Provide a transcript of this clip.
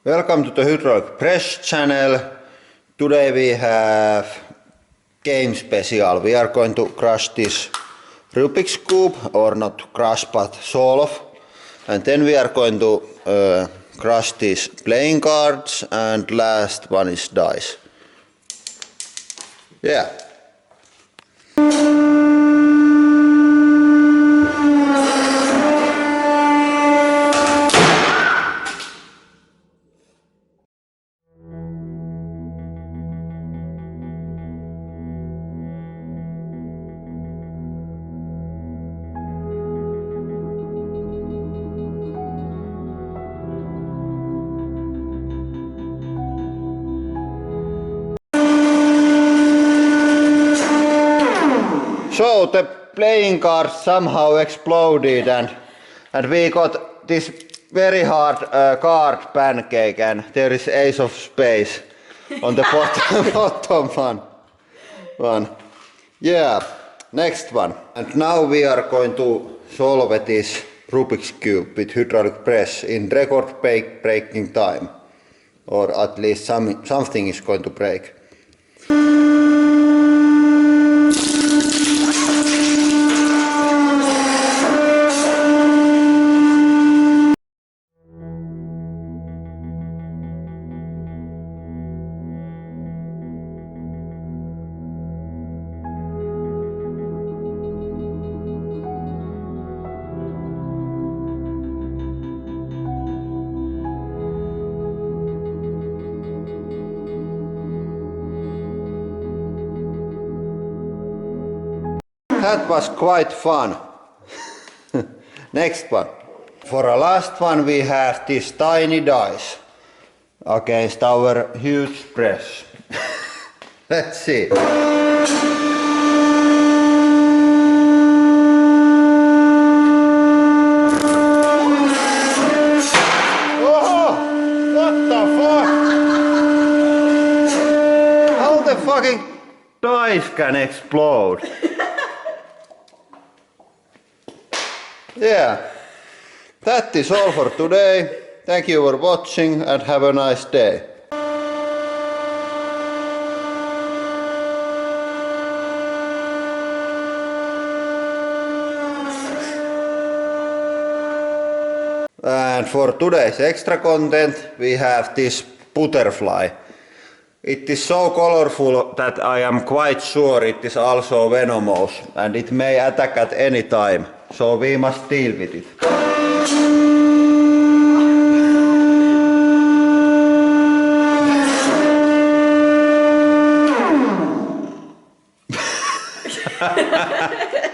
Welcome to the Hydraulic Press channel. Today we have game special. We are going to crush this Rubik's cube, or not crush but solve. And then we are going to crush these playing cards, and last one is dice. Yeah. So the playing cards somehow exploded, and we got this very hard card pancake, and there is ace of spades on the bottom one. Yeah, next one. And now we are going to solve this Rubik's cube with hydraulic press in record breaking time, or at least something is going to break. That was quite fun. Next one. For our last one we have this tiny dice against our huge press. Let's see. Oh, what the fuck? How the fucking dice can explode? Yeah, that is all for today. Thank you for watching and have a nice day. And for today's extra content we have this butterfly. It is so colorful that I am quite sure it is also venomous, and it may attack at any time, so we must deal with it.